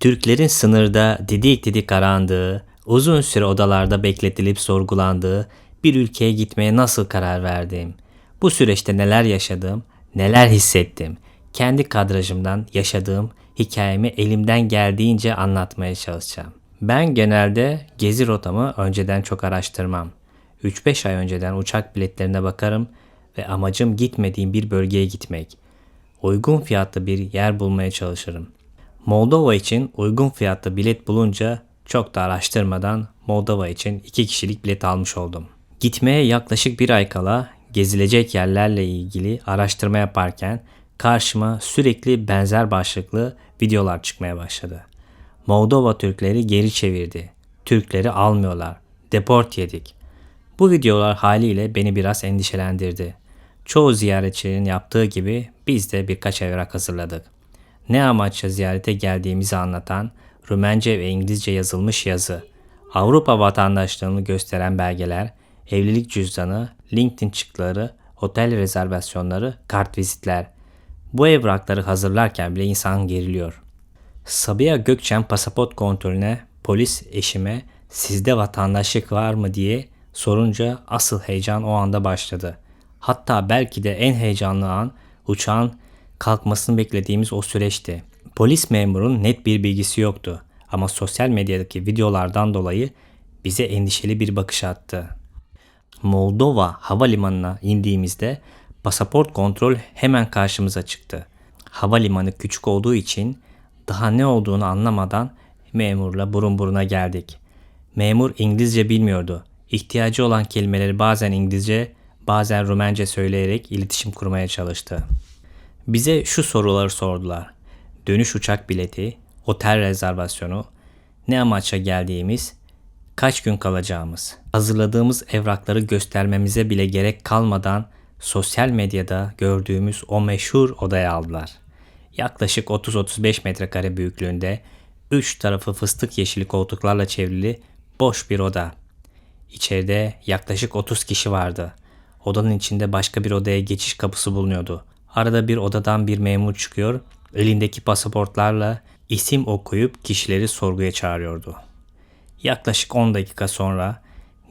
Türklerin sınırda didik didik arandığı, uzun süre odalarda bekletilip sorgulandığı bir ülkeye gitmeye nasıl karar verdim? Bu süreçte neler yaşadım, neler hissettim? Kendi kadrajımdan yaşadığım hikayemi elimden geldiğince anlatmaya çalışacağım. Ben genelde gezi rotamı önceden çok araştırmam. 3-5 ay önceden uçak biletlerine bakarım ve amacım gitmediğim bir bölgeye gitmek. Uygun fiyatlı bir yer bulmaya çalışırım. Moldova için uygun fiyatlı bilet bulunca çok da araştırmadan Moldova için 2 kişilik bilet almış oldum. Gitmeye yaklaşık bir ay kala gezilecek yerlerle ilgili araştırma yaparken karşıma sürekli benzer başlıklı videolar çıkmaya başladı. Moldova Türkleri geri çevirdi. Türkleri almıyorlar. Deport yedik. Bu videolar haliyle beni biraz endişelendirdi. Çoğu ziyaretçinin yaptığı gibi biz de birkaç evrak hazırladık. Ne amaçla ziyarete geldiğimizi anlatan Rumence ve İngilizce yazılmış yazı, Avrupa vatandaşlığını gösteren belgeler, evlilik cüzdanı, LinkedIn çıktıları, otel rezervasyonları, kartvizitler. Bu evrakları hazırlarken bile insan geriliyor. Sabiha Gökçen pasaport kontrolüne polis eşime sizde vatandaşlık var mı diye sorunca asıl heyecan o anda başladı. Hatta belki de en heyecanlı an uçağın kalkmasını beklediğimiz o süreçti. Polis memurun net bir bilgisi yoktu ama sosyal medyadaki videolardan dolayı bize endişeli bir bakış attı. Moldova havalimanına indiğimizde pasaport kontrol hemen karşımıza çıktı. Havalimanı küçük olduğu için daha ne olduğunu anlamadan memurla burun buruna geldik. Memur İngilizce bilmiyordu. İhtiyacı olan kelimeleri bazen İngilizce, bazen Rumence söyleyerek iletişim kurmaya çalıştı. Bize şu soruları sordular. Dönüş uçak bileti, otel rezervasyonu, ne amaçla geldiğimiz, kaç gün kalacağımız. Hazırladığımız evrakları göstermemize bile gerek kalmadan sosyal medyada gördüğümüz o meşhur odaya aldılar. Yaklaşık 30-35 metrekare büyüklüğünde 3 tarafı fıstık yeşili koltuklarla çevrili boş bir oda. İçeride yaklaşık 30 kişi vardı. Odanın içinde başka bir odaya geçiş kapısı bulunuyordu. Arada bir odadan bir memur çıkıyor, elindeki pasaportlarla isim okuyup kişileri sorguya çağırıyordu. Yaklaşık 10 dakika sonra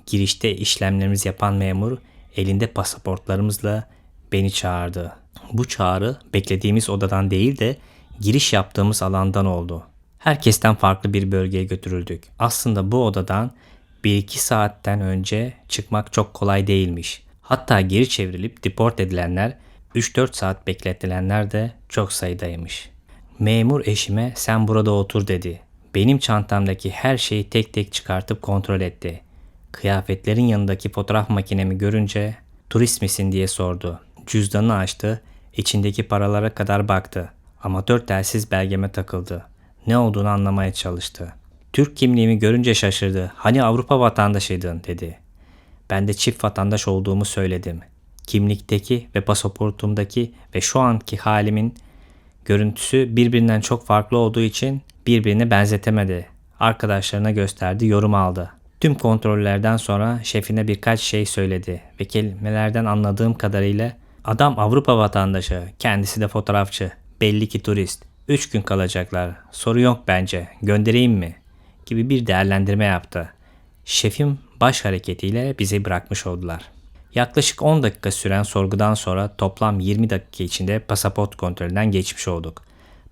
girişte işlemlerimizi yapan memur elinde pasaportlarımızla beni çağırdı. Bu çağrı beklediğimiz odadan değil de giriş yaptığımız alandan oldu. Herkesten farklı bir bölgeye götürüldük. Aslında bu odadan 1-2 saatten önce çıkmak çok kolay değilmiş. Hatta geri çevrilip deport edilenler, 3-4 saat bekletilenler de çok sayıdaymış. Memur eşime sen burada otur dedi. Benim çantamdaki her şeyi tek tek çıkartıp kontrol etti. Kıyafetlerin yanındaki fotoğraf makinemi görünce turist misin diye sordu. Cüzdanını açtı, içindeki paralara kadar baktı. Amatör telsiz belgeme takıldı. Ne olduğunu anlamaya çalıştı. Türk kimliğimi görünce şaşırdı. Hani Avrupa vatandaşıydın dedi. Ben de çift vatandaş olduğumu söyledim. Kimlikteki ve pasaportumdaki ve şu anki halimin görüntüsü birbirinden çok farklı olduğu için birbirine benzetemedi. Arkadaşlarına gösterdi, yorum aldı. Tüm kontrollerden sonra şefine birkaç şey söyledi ve kelimelerden anladığım kadarıyla adam Avrupa vatandaşı, kendisi de fotoğrafçı, belli ki turist. 3 gün kalacaklar, soru yok bence, göndereyim mi? Gibi bir değerlendirme yaptı. Şefim baş hareketiyle bizi bırakmış oldular. Yaklaşık 10 dakika süren sorgudan sonra toplam 20 dakika içinde pasaport kontrolünden geçmiş olduk.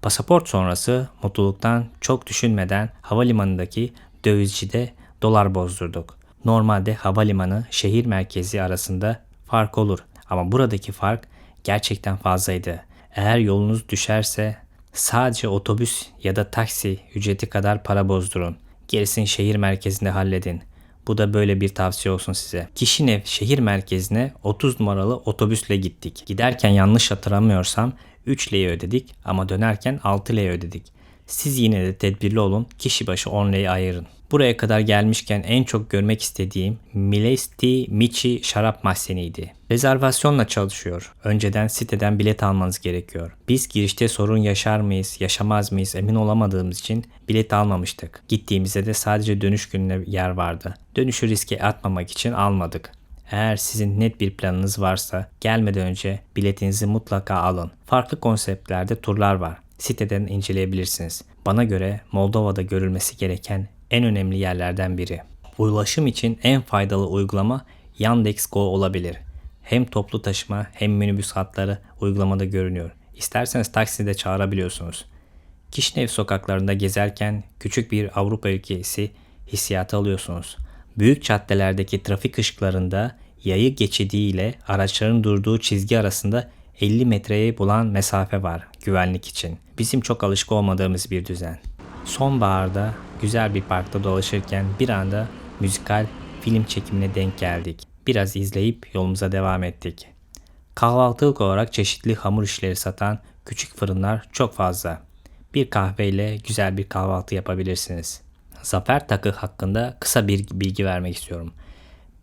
Pasaport sonrası mutluluktan çok düşünmeden havalimanındaki dövizcide dolar bozdurduk. Normalde havalimanı şehir merkezi arasında fark olur ama buradaki fark gerçekten fazlaydı. Eğer yolunuz düşerse sadece otobüs ya da taksi ücreti kadar para bozdurun. Gerisini şehir merkezinde halledin. Bu da böyle bir tavsiye olsun size. Kişinev şehir merkezine 30 numaralı otobüsle gittik. Giderken yanlış hatırlamıyorsam 3 lei ödedik ama dönerken 6 lei ödedik. Siz yine de tedbirli olun, kişi başı 10 lei ayırın. Buraya kadar gelmişken en çok görmek istediğim Milesti Michi şarap mahzeniydi. Rezervasyonla çalışıyor. Önceden siteden bilet almanız gerekiyor. Biz girişte sorun yaşar mıyız, yaşamaz mıyız emin olamadığımız için bilet almamıştık. Gittiğimizde de sadece dönüş gününe yer vardı. Dönüşü riske atmamak için almadık. Eğer sizin net bir planınız varsa gelmeden önce biletinizi mutlaka alın. Farklı konseptlerde turlar var. Siteden inceleyebilirsiniz. Bana göre Moldova'da görülmesi gereken en önemli yerlerden biri. Ulaşım için en faydalı uygulama Yandex.Go olabilir. Hem toplu taşıma hem minibüs hatları uygulamada görünüyor. İsterseniz takside çağırabiliyorsunuz. Kişinev sokaklarında gezerken küçük bir Avrupa ülkesi hissiyatı alıyorsunuz. Büyük caddelerdeki trafik ışıklarında yayı geçidi ile araçların durduğu çizgi arasında 50 metreyi bulan mesafe var güvenlik için. Bizim çok alışık olmadığımız bir düzen. Sonbaharda güzel bir parkta dolaşırken bir anda müzikal film çekimine denk geldik. Biraz izleyip yolumuza devam ettik. Kahvaltılık olarak çeşitli hamur işleri satan küçük fırınlar çok fazla. Bir kahveyle güzel bir kahvaltı yapabilirsiniz. Zafer Takı hakkında kısa bir bilgi vermek istiyorum.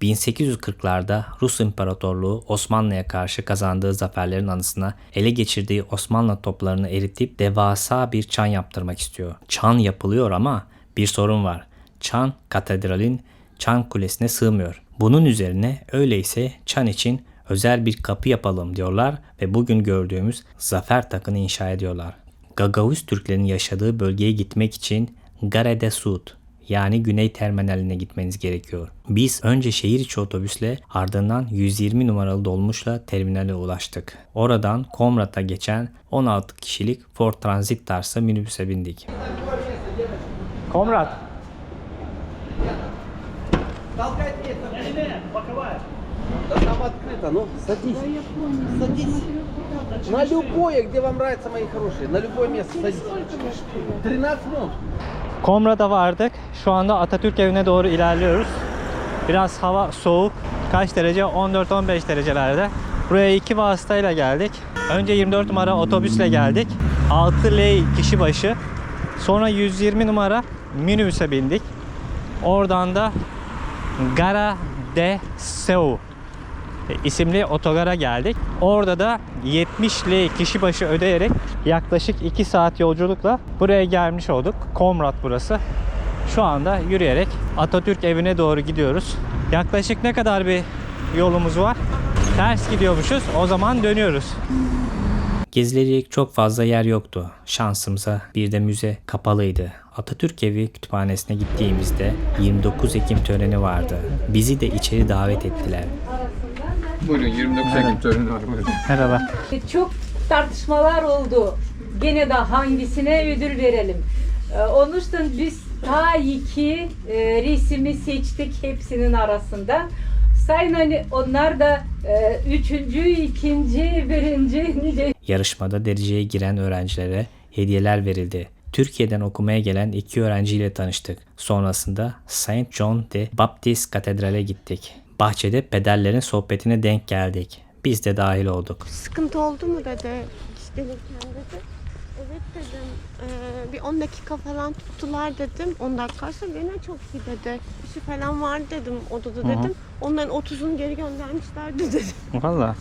1840'larda Rus İmparatorluğu Osmanlı'ya karşı kazandığı zaferlerin anısına ele geçirdiği Osmanlı toplarını eritip devasa bir çan yaptırmak istiyor. Çan yapılıyor ama bir sorun var. Çan katedralin çan kulesine sığmıyor. Bunun üzerine öyleyse çan için özel bir kapı yapalım diyorlar ve bugün gördüğümüz Zafer Takı'nı inşa ediyorlar. Gagavuz Türklerin yaşadığı bölgeye gitmek için Gare de Sud yani Güney Terminaline gitmeniz gerekiyor. Biz önce şehir içi otobüsle ardından 120 numaralı dolmuşla terminale ulaştık. Oradan Comrat'a geçen 16 kişilik Ford Transit tarzı minibüse bindik. Comrat. Да там открыто, ну садись. Садись. На любое, где вам нравится, мои хорошие. На любое место садись. 13 минут. Comrat'a vardık. Şu anda Atatürk evine doğru ilerliyoruz. Biraz hava soğuk. Kaç derece? 14-15 derecelerde. Buraya 2 vasıtayla geldik. Önce 24 numara otobüsle geldik. 6 lei kişi başı. Sonra 120 numara minibüse bindik. Oradan da Gara de Seu isimli otogara geldik. Orada da 70 lei kişi başı ödeyerek yaklaşık 2 saat yolculukla buraya gelmiş olduk. Comrat burası. Şu anda yürüyerek Atatürk evine doğru gidiyoruz. Yaklaşık ne kadar bir yolumuz var? Ters gidiyormuşuz. O zaman dönüyoruz. Gezilecek çok fazla yer yoktu. Şansımıza bir de müze kapalıydı. Atatürk Evi kütüphanesine gittiğimizde 29 Ekim töreni vardı. Bizi de içeri davet ettiler. Buyurun 29 Ekim töreni var. Buyurun. Merhaba. Çok tartışmalar oldu. Gene de hangisine ödül verelim. Onun için biz ta iki resmi seçtik hepsinin arasında. Sayın hani onlar da üçüncü, ikinci, birinci. Yarışmada dereceye giren öğrencilere hediyeler verildi. Türkiye'den okumaya gelen 2 öğrenciyle tanıştık. Sonrasında Saint John de Baptist Katedral'e gittik. Bahçede pederlerin sohbetine denk geldik. Biz de dahil olduk. Sıkıntı oldu mu dedi. Gelirken dedi. Evet dedim. Bir 10 dakika falan tuttular dedim. 10 dakikaysa gene çok iyi dedi. Bir şey falan var dedim odada dedim. Onların 30'unu geri göndermişlerdi dedi. Valla.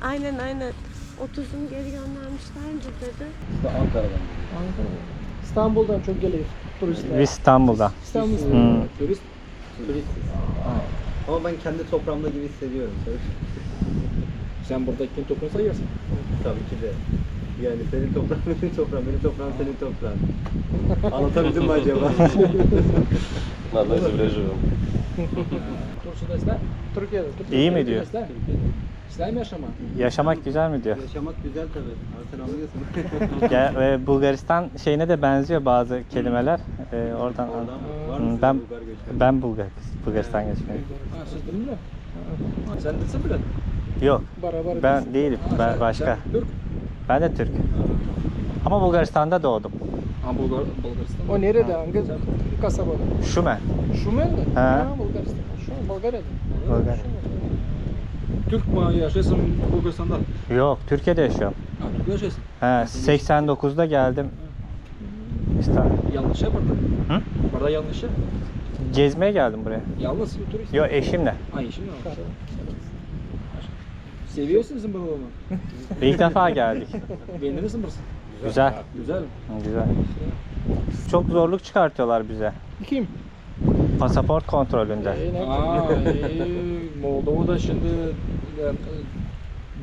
Aynen. 30'unu geri göndermişlerdi dedi. İşte Ankara'dan. İstanbul'dan çok geliyor turistler. İstanbul'da. İstanbul'da. Turist. Ama ben kendi toprağımda gibi hissediyorum. Sen burada kim toprağı sayıyorsun? Tabii ki de. Yani senin toprağın benim toprağım, benim toprağım senin toprağın. Anlatabildim mi acaba? Надо изображу. Turşuda Türkiye'de. İyi mi diyor? İster mi yaşamak? Yaşamak güzel mi diyor? Yaşamak güzel tabii. Abi sen anlıyorsun. Ya, Bulgaristan şeyine de benziyor bazı kelimeler. Oradan Oradan var Hı, mısın ben Bulgar göçmeni? ben Bulgaristan göçmeniyim. Ha, siz değil mi? Sen de bilen. Yok. Beraber. Ben değilim. Ben başka. Sen Türk. Ben de Türk. Ama Bulgaristan'da doğdum. Ha Bulgaristan. O nerede? Hangi kasaba? Şumen. Şumen mi? Ha. Bulgaristan. Şu Bulgarya'da. Bulgar. Türk mü yaşıyorsun Bulgaristan'da? Yok, Türkiye'de yaşıyorum. Ha Türk yaşıyorsun. He, 89'da geldim. İstanbul. Yanlış ya burada. Hı? Burada yanlış ya. Gezmeye geldim buraya. Yalnız turist. Yok, eşimle. Ha işin mi var? Seviyorsun sen bunu mu? İlk defa geldik. Beğenirsin burası. Güzel. Güzel. Güzel. Çok zorluk çıkartıyorlar bize. Kim? Pasaport kontrolünde. Moldova'da şimdi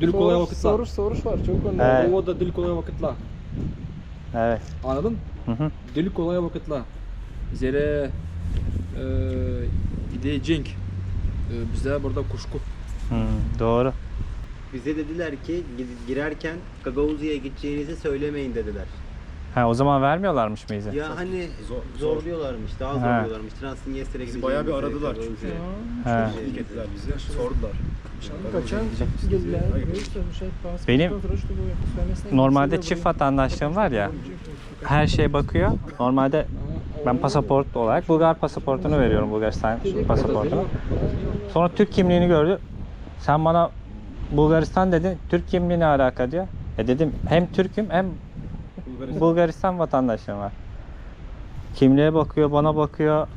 dil kolay vakitla. Soruş var çok önemli. Evet. Moldova'da dil kolay vakitla. Evet. Anladın? Deli kolay vakitler. Zere bir de cenk. Bizde burada kuşku. Doğru. Bize dediler ki girerken Gagauzya'ya gideceğinizi söylemeyin dediler. Ha, o zaman vermiyorlarmış mıydı? Ya hani zorluyorlarmış, daha zorluyorlarmış. Transnistria gideceğinizi. Bayağı bir aradılar çünkü. Ha. İlk ettiler bizi. Sordular. Kaçan geldiler. Benim normalde çift vatandaşlığım var ya. Her şeye bakıyor. Normalde ben pasaport olarak Bulgar pasaportunu veriyorum, Bulgaristan pasaportunu. Sonra Türk kimliğini gördü. Sen bana Bulgaristan dedin, Türk kimliği ne alaka diyor. Dedim hem Türk'üm hem Bulgaristan vatandaşlığım var. Kimliğe bakıyor, bana bakıyor.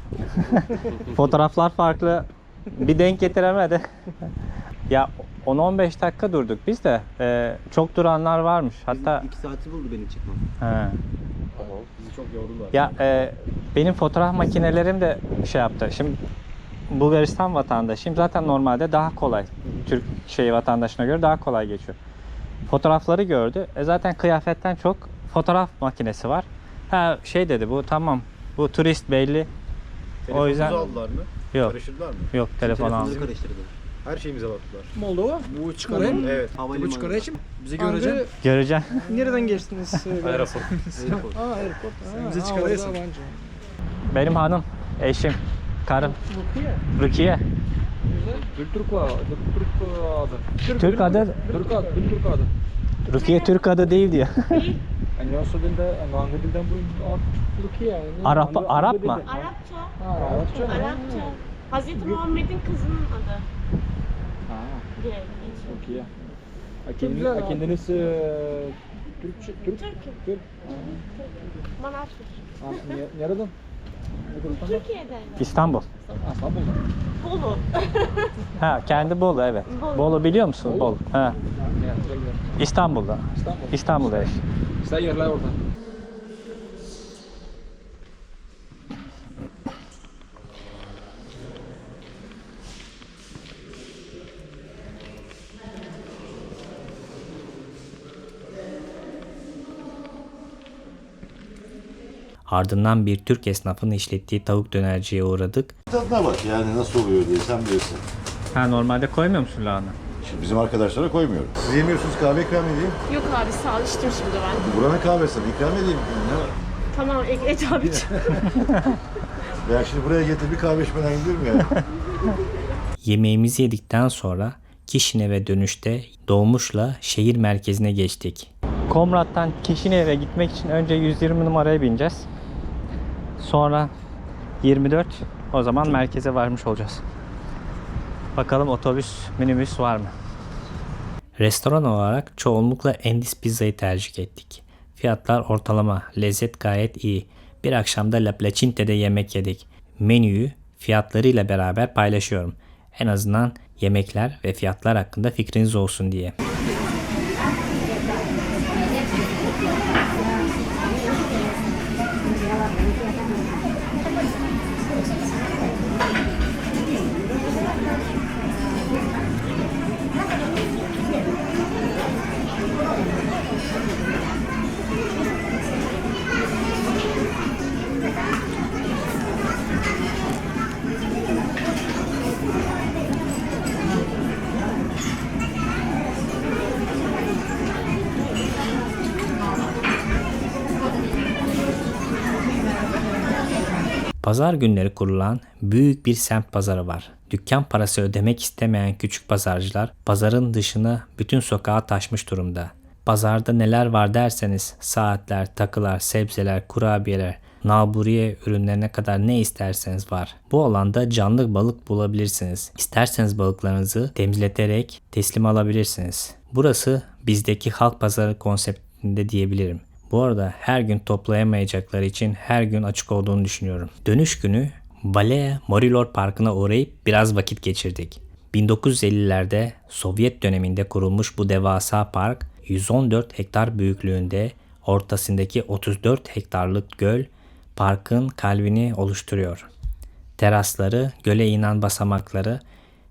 Fotoğraflar farklı. Bir denk getiremedi. Ya 10-15 dakika durduk biz de. Çok duranlar varmış. Hatta 2 saati buldu benim çıkmam. he. Bizi çok yordular. Ya benim fotoğraf makinelerim de şey yaptı. Şimdi Bulgaristan vatandaşıyım. Zaten normalde daha kolay. Türk vatandaşına göre daha kolay geçiyor. Fotoğrafları gördü. Zaten kıyafetten çok fotoğraf makinesi var. Ha şey dedi, bu tamam. Bu turist belli. O yüzden aldılar mı? yok. Karıştırdılar mı? Yok, telefon Telefonları aldım. karıştırdılar. Her şeyimize baktılar. Moldova. Bu çıkarayım. Evet. Bu Havalimanı. çıkarayım. Bizi göreceğim. Göreceğim. Nereden geçtiniz? Aeroport. Airport. bizi çıkarıyorsun. Benim hanım, eşim, karım. Rukiye. Türk adı. Türk adı. Türk adı. Rukiye Türk adı değil diyor. Anlıyorsa dilde, hangi dilden bu? Türkiye. Arap mı? Arapça. Arapça. Arapça. Hazreti Muhammed'in kızının adı. Diye geçiyor. Türkiye. Kendiniz Türk. Türk. Manastır. Nereden? Türkiye'de. İstanbul. İstanbul'da. Bolu. Ha, kendi Bolu, evet. Bolu. Bolu biliyor musun? Bolu. Ha. İstanbul'da. İstanbul. İstanbul'da eş. Sen yerler orada. Ardından bir Türk esnafının işlettiği tavuk dönerciye uğradık. Tadına bak yani nasıl oluyor diye sen bilirsin. Ha, normalde koymuyor musun lahana? Şimdi bizim arkadaşlara koymuyorum. Siz yemiyorsunuz, kahve ikram edeyim. Yok abi sağ ol, içtim şimdi ben. Buranın kahvesi ikram edeyim. Ne var? Tamam et abi. Ya şimdi buraya getir bir kahve içmeden gidilir mi ya? Yemeğimizi yedikten sonra Kişinev'e dönüşte dolmuşla şehir merkezine geçtik. Komrat'tan Kişinev'e gitmek için önce 120 numaraya bineceğiz. Sonra 24, o zaman merkeze varmış olacağız. Bakalım otobüs, minibüs var mı? Restoran olarak çoğunlukla Endis Pizza'yı tercih ettik. Fiyatlar ortalama, lezzet gayet iyi. Bir akşamda La Placinte'de yemek yedik. Menüyü fiyatlarıyla beraber paylaşıyorum. En azından yemekler ve fiyatlar hakkında fikriniz olsun diye. Pazar günleri kurulan büyük bir semt pazarı var. Dükkan parası ödemek istemeyen küçük pazarcılar pazarın dışına bütün sokağa taşmış durumda. Pazarda neler var derseniz saatler, takılar, sebzeler, kurabiyeler, nalburiye ürünlerine kadar ne isterseniz var. Bu alanda canlı balık bulabilirsiniz. İsterseniz balıklarınızı temizleterek teslim alabilirsiniz. Burası bizdeki halk pazarı konseptinde diyebilirim. Bu arada her gün toplayamayacakları için her gün açık olduğunu düşünüyorum. Dönüş günü Valea Morilor Parkı'na uğrayıp biraz vakit geçirdik. 1950'lerde Sovyet döneminde kurulmuş bu devasa park 114 hektar büyüklüğünde, ortasındaki 34 hektarlık göl parkın kalbini oluşturuyor. Terasları, göle inen basamakları,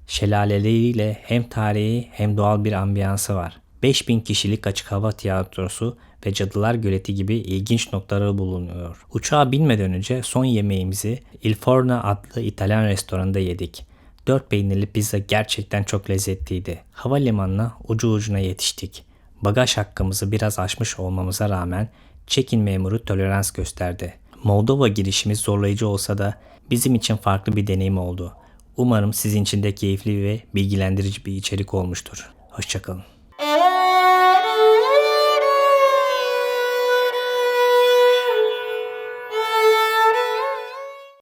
şelaleleriyle hem tarihi hem doğal bir ambiyansı var. 5000 kişilik açık hava tiyatrosu ve Cadılar Göleti gibi ilginç noktaları bulunuyor. Uçağa binmeden önce son yemeğimizi Il Forno adlı İtalyan restoranında yedik. 4 peynirli pizza gerçekten çok lezzetliydi. Havalimanına ucu ucuna yetiştik. Bagaj hakkımızı biraz aşmış olmamıza rağmen check-in memuru tolerans gösterdi. Moldova girişimiz zorlayıcı olsa da bizim için farklı bir deneyim oldu. Umarım sizin için de keyifli ve bilgilendirici bir içerik olmuştur. Hoşçakalın.